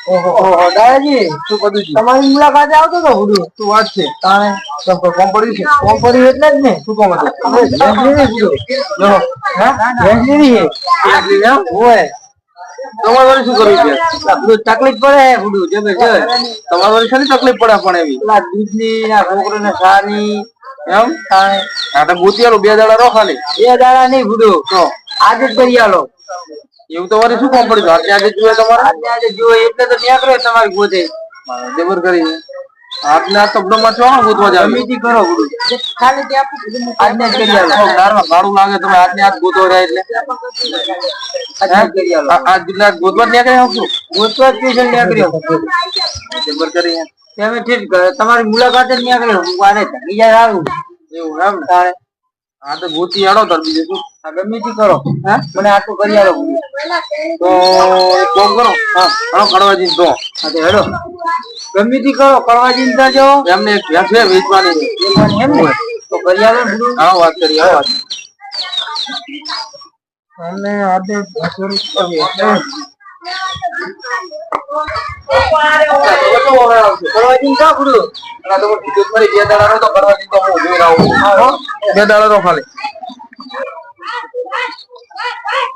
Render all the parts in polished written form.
ઓહો દાદાજી શું બધું છે તમારી મુલાકાતે આવતો તો બધું શું વાત છે તાણે કોમ પડ્યું છે કોમ પડ્યું એટલે જ ને શું કોમ હતું તમારે શું કરવું છે તકલીફ પડે બધું જબરજસ્ત તમારે ખાલી તકલીફ પડે પણ એવી દૂધ ની છોકરો ને ચા ની એમ આ તો ગોતિયાલો 2 દાડા રો ખાલી 2 દાડા નહીં ભૂડો તો આજે જ કરી આલો એવું તમારે શું કામ પડ્યું આજે આજે જોઈએ તમારે આજે જોઈએ એટલે તો નીકળે તમારી ગોતે જબર કરી આજના શબ્દોમાં છો ગોતવા જાવ મિટી કરો ગુરુ ખાલી તે આજને જ કરી આલો દારમાં ગાડું લાગે તમે આજને આજ ગોતો રહ્યા એટલે આજને કરી આલો આજ બિલા ગોતવા નીકળે હું ગોતવા સ્પેશિયલ નીકળ્યો જબર કરી તમે ઠીક તમારી મુલાકાતે જ નીકળ્યો હું આને બીજા આવું એવું એમ તારે હા તો ગોતી આડો તાર બીજું શું આ ગમે તે કરો હા મને આટલું કરી આલો તો કોમ કરો હા હાલો કડવાજી તો હા તો હેડો ગમે તે કરો કડવાજી ને જો એમને એક ભેંસ છે વેચવાની એમ ને તો કરી આલો હા વાત કરી હા વાત અમને આજે 200 રૂપિયા કડવાજી કા ગુરુ ના તો કીધું મારી 2 દાડા નો તો કડવાજી તો હું જોઈ આવું હા 2 દાડા નો ખાલી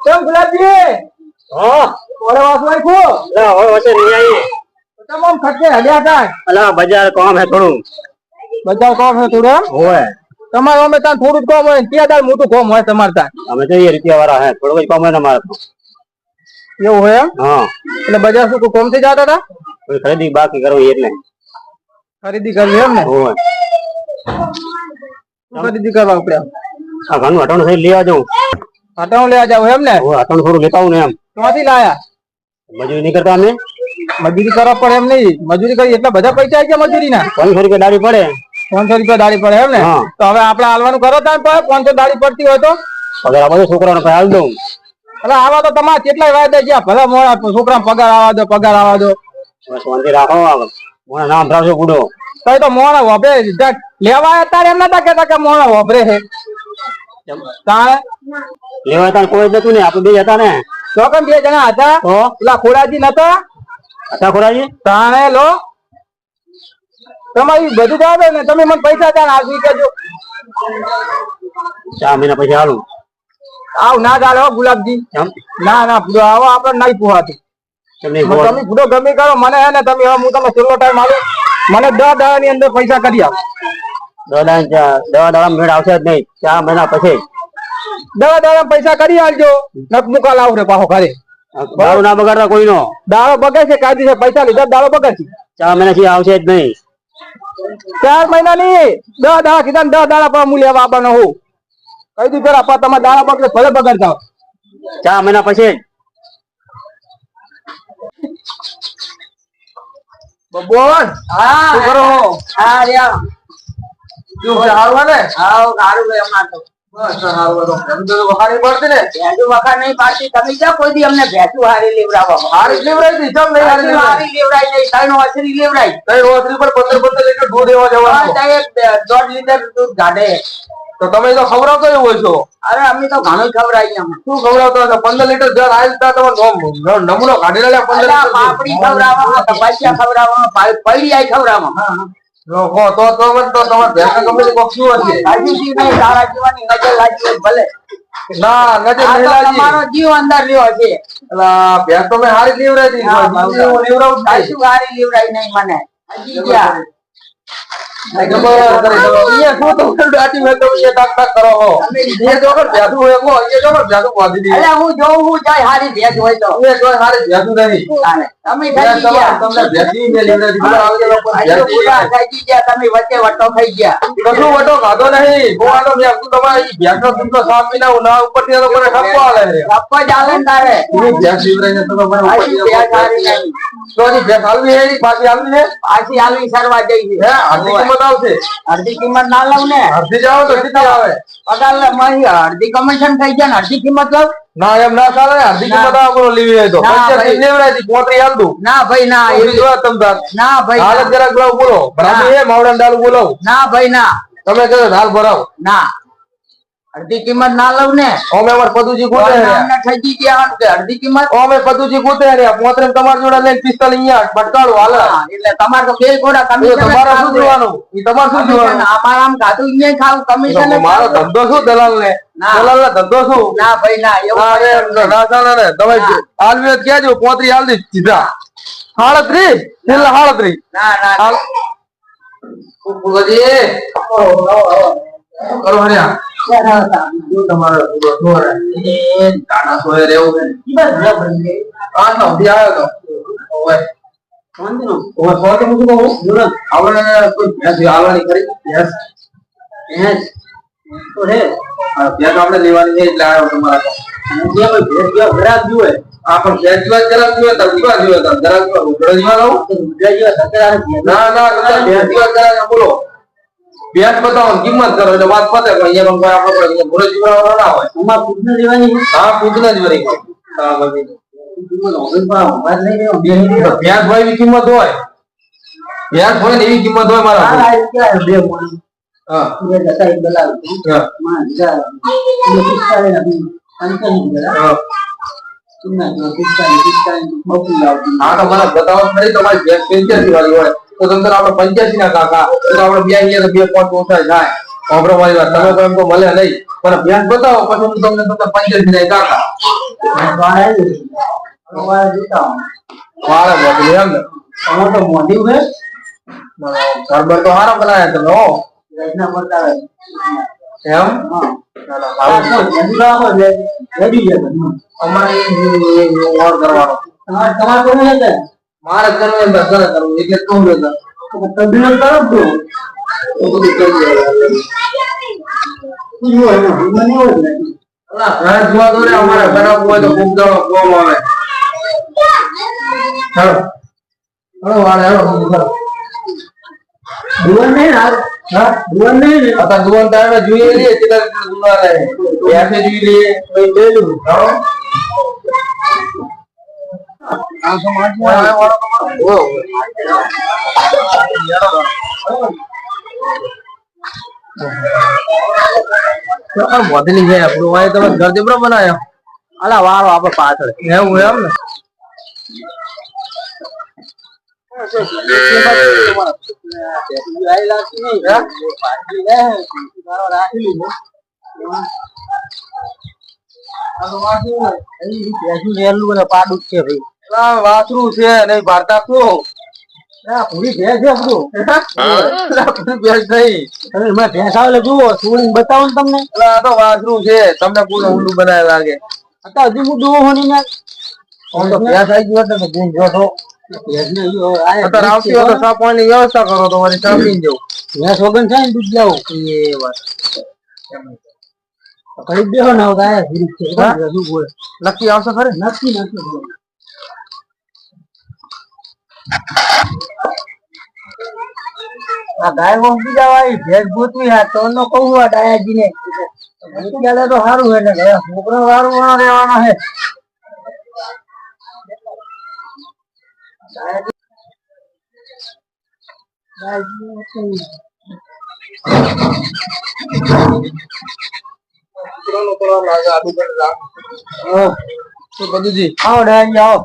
કેમ ગુલાબજી હા ઓરે વાસ લાઈકો ના ઓરે વાસે નહીં આવી તમામ ખર્ચે હલ્યા તા અલા બજાર કામ હે થોડું બજાર કામ હે થોડું હોય તમારે અમે ત્યાં થોડું કામ હોય 2 દાડા મોટું કામ હોય તમારે ત્યાં અમે તો એ રૂપિયા વાળા હે થોડું કામ હોય અમારે એવું હોય હા એટલે બજાર શું કોમ થી જતા હતા કોઈ ખરીદી બાકી કરો એટલે ખરીદી કરવી એમ ને હોય ખરીદી કરવા આપણે આ ઘરનું હટાણું થઈ લેવા જાઉં હટાણું લેવા જાવ એમ ને હટાણું થોડું લેતા આવું ને એમ ક્યાંથી લાયા મજૂરી નહીં કરતા અમે મજૂરી કરવા પડે એમ નહીં મજૂરી કરી એટલા બધા પૈસા આવી ગયા મજૂરી ના 500 રૂપિયા દાડી પડે 500 રૂપિયા દાડી પડે એમ ને તો હવે આપણે હાલવાનું કરો તા 500 દાડી પડતી હોય તો પગાર આપો છોકરાને હાલ દઉં એટલે આવા તો તમારે કેટલાય વાયદા ગયા ભલે મોડા છોકરા પગાર આવવા દો શાંતિ રાખો મોડા નામ ભરાવશો બુડો કઈ તો મોડા વભરે લેવા અત્યારે એમ નતા કેતા કે મોડા વભરે છે તારે લેવા તા કોઈ નતું ને આપણે 2 હતા ને તો કેમ 2 જણા હતા તો પેલા ખોડાજી નતા હતા ખોડાજી તાણે લો તમારી બધું ગાવે ને તમે મને પૈસા ત્યાં આપી કેજો 4 મહિના પૈસા આલું આવ ના ચાલે હો ગુલાબજી ના પૂરો આવો આપણે નહીં પોહાતું તમે પૂરો ગમે કરો મને હે ને તમે હું તમે છેલ્લો ટાઈમ આલું મને 10 દાડા ની અંદર પૈસા કરી આપ 10 દાડા મેળ આવશે જ નહીં 4 મહિના પછી 10 દાડા પૈસા કરી આલજો નક મુકા લાવ રે પાછો ઘરે દાડો ના બગાડતા કોઈનો દાડો બગાડ છે કાદી છે પૈસા લીધા દાડો બગાડ છે 4 મહિના થી આવશે જ નહીં 4 મહિના ની 10 દાડા કીધા 10 દાડા પર હું લેવા આવવાનો હું કઈ દી પેલા પા તમારા દાડા બગડે ભલે બગાડતા 4 મહિના પછી બબોન હા શું કરો હા રિયા જો હાલવા ને આવ ગાડું લે અમાર તો બસ હાલવા તો એમ તો વખાણી પડતી ને ભેજુ વખા નહીં પાડતી તમે ક્યાં કોઈ દી અમને ભેજુ હારી લેવરાવો હારી લેવરાઈ દી જમ નહીં હારી લેવરાઈ નહીં તાઈનો ઓસરી લેવરાઈ તઈ ઓસરી પર 15 લીટર દૂધ દેવા જવાનું હા તઈ 1.5 લીટર દૂધ ગાડે તો તમે તો ખવરાવતો હોય છો અરે અમે તો ઘણું ખવરાઈ અમે શું ખવરાવતો હતો 15 લીટર જર આઈલ તા તમારો નમૂનો કાઢી લે 15 લીટર પાપડી ખવરાવવા કપાસિયા ખવરાવવા પૈડી આઈ ખવરાવવા હા લોકો તો તમાર ભેંસ ગમે તે કોક શું હશે આજી નહીં તારા જીવાની નજર લાગી ભલે ના નજર નહીં લાગી તમારો જીવ અંદર રહ્યો છે અલા ભેંસ તો મે હારી લેવરાઈ દી લેવરાવ થાય શું હારી લેવરાઈ નહીં મને આજી ગયા ખબર કરે ये શું તો દાટી મે તો ये टाक टाक કરો હો ये જો કર જાદુ હોય કો ये જો કર જાદુ પાડી દી અલા હું જોઉં હું જાય હારી ભેંસ હોય તો એ જો હારી જાદુ નહીં તમે ખાઈ ગયા તમને ભેંસી મે લેવરાઈ દી આવે લોકો ખાઈ ગયા તમે વચ્ચે વટો ખાઈ ગયા કશું વટો ખાધો નહીં ગોવાનો મે તું તમારી ભેંસનો તુમકો 7 મહિના ઉના ઉપર થી લોકો ને ખપવા આલે રે ખપવા ચાલે ને તારે એ ભેંસ લેવરાઈ ને તો મને ઉપર થી ભેંસ હારી નહીં તો ની ભેંસ હાલવી હે પાછી હાલવી હે પાછી હાલવી સરવા જઈ છે હે અડધી કિંમત આવશે અડધી કિંમત ના લઉં ને અડધી જાવ તો કેટલી આવે પગાર લે મહી અડધી કમિશન થઈ જાય ને અડધી કિંમત લઉં ના એમ ના ચાલે ને અડધી કિંમત આપો લેવી હોય તો 25 લેવરાઈ દી પોતરી હાલ દઉં ના ભાઈ ના એ જો તમદાર ના ભાઈ હાલ જરા બોલાવ બોલો બરાબર હે માવડા ડાલુ બોલાવ ના ભાઈ ના તમે કહો હાલ ભરાવ ના અડધી કિંમત ના લઉં ને અમે અમાર પદુજી ગોતે થઈ ગયા કે અડધી કિંમત અમે પદુજી ગોતે રહ્યા પોતરે તમારા જોડે લઈને 45 અહીંયા ભટકાળો હાલ એટલે તમારે તો બે ગોડા કમિશન તમારે શું જોવાનું ઈ તમારે શું જોવાનું અમારા આમ ગાતું અહીંયા ખાવું કમિશન મારો ધંધો શું દલાલ ને ધંધો શું ના ભાઈ ના એવું ના ચાલે ને તમે હાલવી ક્યાં જો 35 હાલ દી સીધા 37 છેલ્લા 37 ના ના ભગવતી કરો હરિયા તમારો દાણા સોય રહેવું હા તો અભી આવ્યો તો ઓય શાંતિનો ઓય ફોટો મૂકી દો હું આવડે કોઈ ભેંસ આવવાની ખરી ભેંસ તો હે ભેંસ આપણે લેવાની છે એટલે આવ્યો તમારા જે કોઈ ભેંસ ગયો ઘરાક જુએ આ પણ ભેંસ જીવા ઘરાક જુએ તો જીવા જુએ તો ઘરાક જુએ ઉઘડો જીવા લાવો ઉઘડા જીવા ધકેલા ના ના ભેંસ જીવા ઘરાક બોલો ભેંસ બતાવો કિંમત કરો એટલે વાત પતે અહીંયા કોઈ આપણે કોઈ ભૂરો જીવવાનો ના હોય અમાર પૂજના લેવાની હા પૂજના લેવાની હા બધી કિંમત હોય પણ વાત નહીં રહ્યો ભેંસ હોય એવી કિંમત હોય ભેંસ હોય ને એવી કિંમત હોય મારા હા બે મોણ હા એ જતા એક દલાલ હા માં જા એ કિસ્સા ને અંતની જરા હા કિંમત જો કિસ્સા મોકલી લાવ હા તો મને બતાવો ખરી તમારી ભેંસ 85 વાળી હોય તો તમને આપણે 85 ના કાકા તો આપણે બે અહીંયા તો 2 5 ઓછા જાય ઓબરો મારી વાત તમે તો એમ તો મળે નહીં પણ ભેંસ બતાવો પછી હું તમને 85 ના કાકા વાળા જોતા વાળા મોકલી એમ ને તમે તો મોઢી હે ઘર તો હારા બનાયા તમે હો રચના પડતા એમ હા અમારે ઓર કરવાનો તમારે કોને હે મારે કરવું બસ કરવું એટલે કહું લેતા તબીલ તરફ દો બધું કરી મને હોય ને ના ઘર જોવા દો ને અમારે ખરાબ હોય તો ખૂબ દાડો કોમ આવે ચાલો હળો વાળે હળો દુવન નહીં હા દુવન નહીં आता દુવન ટાઈમે જોઈએ લે કેટલા દુવા રહે એસે જોઈ લે કોઈ લેલું હળો આ સમાજમાં આવે વાળો તમારો ઓ મોદલી છે આપણું વાય તમે ઘર જેવડો બનાયો અલા વાળો આપણે પાછળ એવું એમ ને વાસરું છે નહીં ભારતા શું પૂરી ભેંસ છે ભેંસ નહીં ભેંસ આવે જુઓ સુણી બતાવો ને તમને આ તો વાસરું છે તમને પૂરું ઊંડું બનાવે લાગે અત્યારે હજુ હું જોવો હોની ને ભેંસ આવી ગયો તો જોશો આવતી હોય તો ચા પાણી વ્યવસ્થા કરો તો મારી ચા પી જવું ભેંસ વગર છે ને દૂધ જાવ એ વાત કરી દેવો ને નક્કી આવશે ખરે નક્કી નક્કી આ ગાય વંશી જવાય ભેંસ ગોતવી હા તો નો કહું આ ડાયાજી ને અત્યારે તો સારું હે ને છોકરો સારું રહેવાનો હે બધું આવો ડાયાજી આવો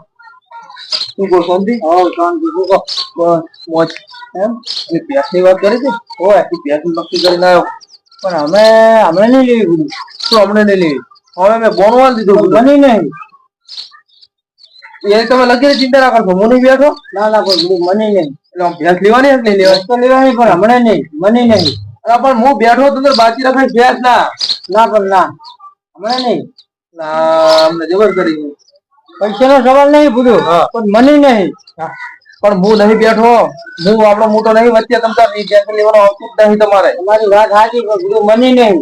તું કો શાંતિ આવો શાંતિ મોજ એમ એ ભેંસની વાત કરી હતી ઓય એ ભેંસ નક્કી કરીને આવ્યો પણ અમે નહીં લેવી બધું શું અમને નહીં લેવી હવે મેં બોનવાલ દીધું બની નહીં એ તમે લગી ચિંતા ના કરશો હું નહીં બેઠો ના ના કોઈ બધું મને નહીં એટલે ભેંસ લેવાની જ નહીં લેવાની તો લેવાની પણ હમણાં નહીં મને નહીં પણ હું બેઠો તો બાકી રખાય ભેંસ ના ના પણ ના હમણાં નહીં ના અમને જબર કરી પૈસાનો સવાલ નહીં પૂછ્યો પણ મને નહીં પણ હું નહીં બેઠો હું આપણો મોટો નહીં વચ્ચે તમતા લેવાનો આવતું જ નહીં તમારે તમારી વાત સાચી પણ મને નહીં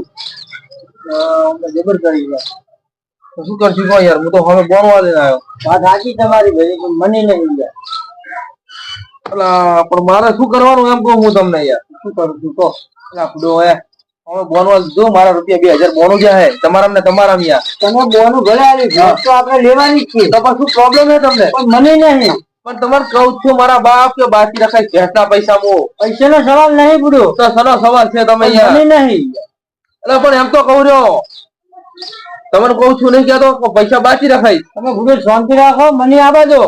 જબર કરી તો શું કરશું કહો યાર હું તો હવે બોનવા લઈને આવ્યો વાત સાચી તમારી ભાઈ પણ મને નહીં યાર પણ મારે શું કરવાનું એમ કહું હું તમને યાર શું કરું છું કહો આપડો હે હવે બોનવા જો મારા રૂપિયા 2000 બોનું જ્યાં હે તમારા ને તમારા યાર તમે બોનું ભલે આવી તો આપણે લેવાની છે તો પણ શું પ્રોબ્લેમ હે તમને પણ મને નહીં પણ તમારે કહું છું મારા બાપ કે બાકી રખાય ભેંસના પૈસા મો પૈસાનો સવાલ નહીં પૂરો તો સનો સવાલ છે તમે યાર મને નહીં એટલે પણ એમ તો કહું રહ્યો તમને કહું છું નહીં કહેતો પૈસા બાકી રખાય તમે ભૂલ શાંતિ રાખો મને આવા દો.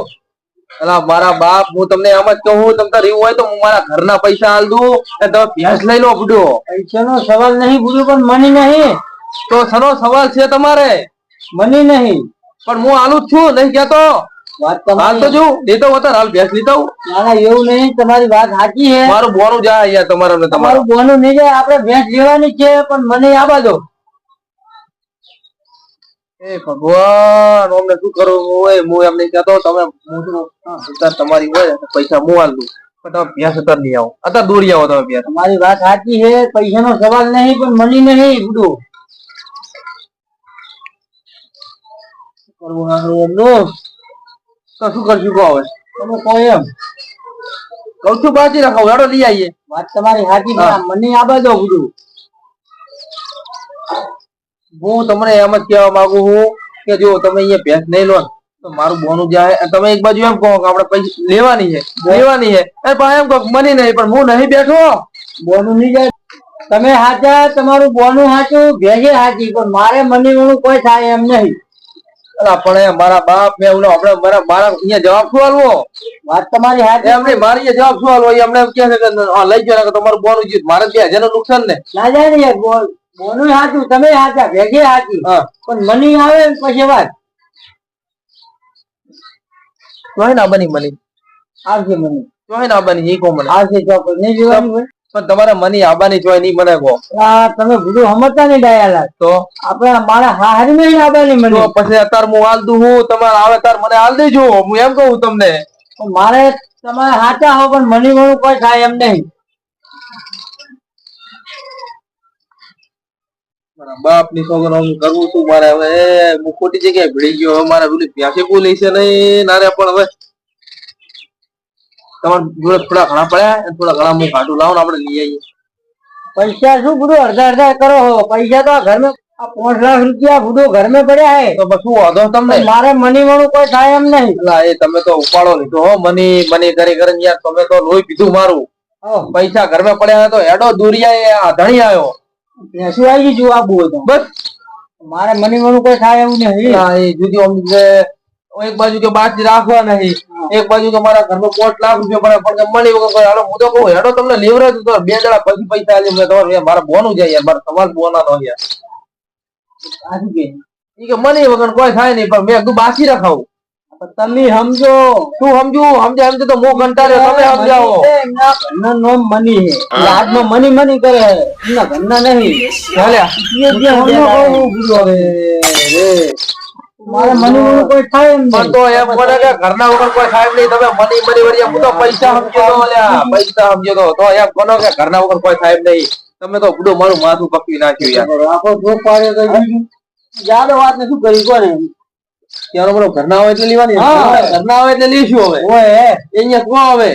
અલા મારા બાપ હું તમને એમ જ કહું તમને રીવું હોય તો હું મારા ઘરના પૈસા આલ દઉં અને તમે ભેંસ લઈ લો બુડો. પૈસાનો સવાલ નહીં બુડો પણ મની નહીં તો સનો સવાલ છે તમારે મની નહીં પણ હું આલું જ છું નહીં કહેતો વાત હાલ તો જો લેતો હોતા હાલ ભેંસ લીધો ના ના એવું નહીં તમારી વાત સાચી છે મારું બોનું જાય યાર તમારા તમારું બોનું નહીં જાય આપણે ભેંસ લેવાની છે પણ મને આવા દો. એ ભગવાન અમને શું કરવું હોય હું એમ નહીં કહેતો તમે તમારી હોય પૈસા હું આલ દઉં પણ તમે ભેંસ અત્યારે નહીં આવો અત્યારે દોડી આવો તમે ભેંસ. તમારી વાત સાચી છે પૈસાનો સવાલ નહીં પણ મની નહીં બુડું કરવું એમનું તો શું કરશું કહો હવે તમે કહો એમ કઉ છું બાજી રાખો હેડો લઈ આવીએ. વાત તમારી સાચી મને આબા દો બુડું. હું તમને એમ જ કહેવા માંગુ છું કે જો તમે અહીંયા ભેંસ નહીં લો તો મારું બોનું જાય તમે એક બાજુ એમ કહો કે આપણે પૈસા લેવાની છે પણ એમ કહો મની નહીં પણ હું નહીં બેઠો બોનું નહીં જાય તમે સાચા તમારું બોનું સાચું ભેગે સાચી પણ મારે મની વાળું કોઈ થાય એમ નહીં. પણ મારા બાપ મેં આપણે મારા અહીંયા જવાબ શું આલવો વાત તમારી હાથે એમ નહીં મારી જવાબ શું આલવો એમને એમ કે છે કે લઈ ગયો તમારું બોનું જીત મારે 2000 નું નુકસાન ને ના જાય ને યાર બોનું સાચું તમે સાચા ભેગે સાચી પણ મની આવે પછી વાત જોઈ ના બની મની આવશે મની જોઈ ના બની એ કો મને આવશે ચોક્કસ નહીં જોવાની હોય પણ તમારે મની આવવાની જોઈ નહીં મને કહો તમે બધું સમજતા નહીં ડાયાલા તો આપણે મારા હારી નહીં આવવાની મને પછી અત્યારે હું હાલ દઉં હું તમારે આવે તાર મને હાલ દેજો હું એમ કહું તમને મારે તમારે સાચા હો પણ મની વાળું કોઈ થાય એમ નહીં. મારા બાપ ની છોકરો કરવું છું મારે હવે હું ખોટી જગ્યાએ ભીડી ગયો હવે મારે પેલી પ્યાસે બોલી છે નહીં નારે પણ હવે તમારે જોડે થોડા ઘણા પડ્યા થોડા ઘણા હું ઘાટું લાવું આપણે લઈ આવીએ. પૈસા શું બધું અડધા અડધા કરો પૈસા તો ઘર માં 5 લાખ રૂપિયા બધું ઘર માં પડ્યા હે તો શું વાંધો તમને મારે મની વાળું કોઈ થાય એમ નહીં. એ તમે તો ઉપાડો લીધો હો મની મની કરી કરીને યાર તમે તો લોહી પીધું મારું પૈસા ઘર માં પડ્યા તો હેડો દુરિયા ધણી આવ્યો શું આવી ગયું આબુ હતું બસ મારે મની વાળું કોઈ થાય એવું નહીં. જુદી એક બાજુ કે બાકી રાખવા નહીં એક બાજુ તો મારા ઘરમાં 5 લાખ રૂપિયા પડે પણ મળી વગર હાલો હું તો કહું હેડો તમને લેવરેજ તો 2 દાડા પછી પૈસા આલી તમારે મારા બોનું જાય યાર મારા સવાલ બોના નો યાર કે મની વગર કોઈ થાય નહીં પણ મેં બાકી રખાવું તમે સમજો શું સમજો તો હું કંટાળ્યો તમે સમજાવો. એમના ઘરના નો મની હે આજમાં મની મની કરે એમના ઘરના નહીં મારે મની વગર કોઈ થાય એમ પણ તો એમ બોલે કે ઘરના વગર કોઈ થાય નહીં તમે મની વળી હું તો પૈસા સમજો પૈસા સમજો તો એમ કોનો કે ઘરના વગર કોઈ થાય નહીં તમે તો બધું મારું માથું પકવી નાખ્યું યાર આખો જો પાડે યાદ વાત ને શું કરી કોને ત્યારે બોલો ઘરના આવે એટલે લેવાની ઘરના આવે એટલે લઈશું હવે ઓય અહીંયા કોણ આવે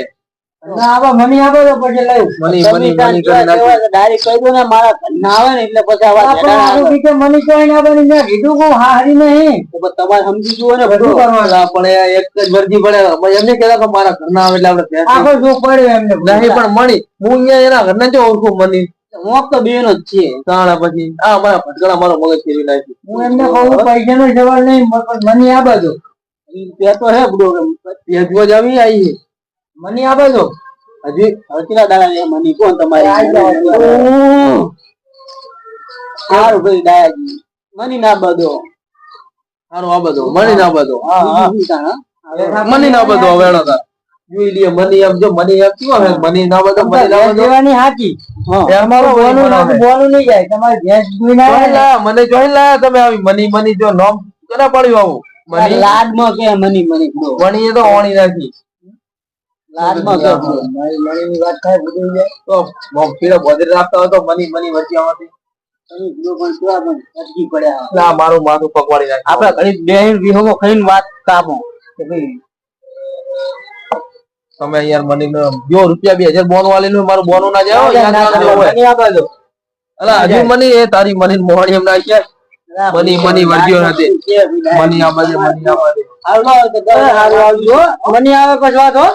ના આવા મની આપો તો પછી લઉં મની કરી ડાયરેક્ટ કહી દો ને મારા ઘરના આવે ને એટલે પછી આવા આપણે કે મની કોઈ ના બની મેં કીધું કો હારી નહીં તો તમારે સમજી જુઓ ને બધું કરવાનું પણ એક જ વર્જી પડે એમને કહેતા કે મારા ઘરના આવે એટલે આપણે આખો જો પડ્યો એમને નહીં પણ મણી હું અહીંયા એના ઘરના જો ઓળખું મની મોક તો બેનો જ છે તાણા પછી આ મારા ભટકડા મારો મગજ ફેરવી નાખ્યું હું એમને કહું પૈસાનો સવાલ નહીં મની આ બાજુ તે તો હે બડો ભેજવો જ આવી મની આ બાજુ હજી કેટલા દાડા લે મની કોણ તમારી સારું ભાઈ ડાયાજી મની ના બધો સારું આ બધો મની ના બધો મની ના બધો વેણો તા જોઈ લે મની એમ જો મની એમ કેવો હે મની ના બધો મની ના બધો દેવાની હાકી તમારો બોલું નહીં જાય તમારી ભેંસ દુઈ ના મને જોઈ લાયા તમે આવી મની જો નામ કોને પડ્યું આવું મની લાડમાં કે મની મણી એ તો ઓણી નાખી લાડમાં કે મણી ની વાત થાય ભૂલી જાય તો મોક પીળો બોધર રાખતા હોય તો મની વચ્ચે આવતી તમે ભૂલો પણ કેવા પણ અટકી પડ્યા ના મારું માથું પકવાડી નાખે આપણે ઘણી બેહીન વિહોમાં ખાઈને વાત કાપો કે ભાઈ તમે યાર મની જો રૂપિયા 2000 બોન વાળેલું મારું બોનું ના જાવ મની આપા દો અલા હજુ મની એ તારી મની મોહણી એમ નાખ્યા મની વર્જ્યો નથી મની આપા દે હાલો તો હાલો આવજો મની આવે પછી વાત હો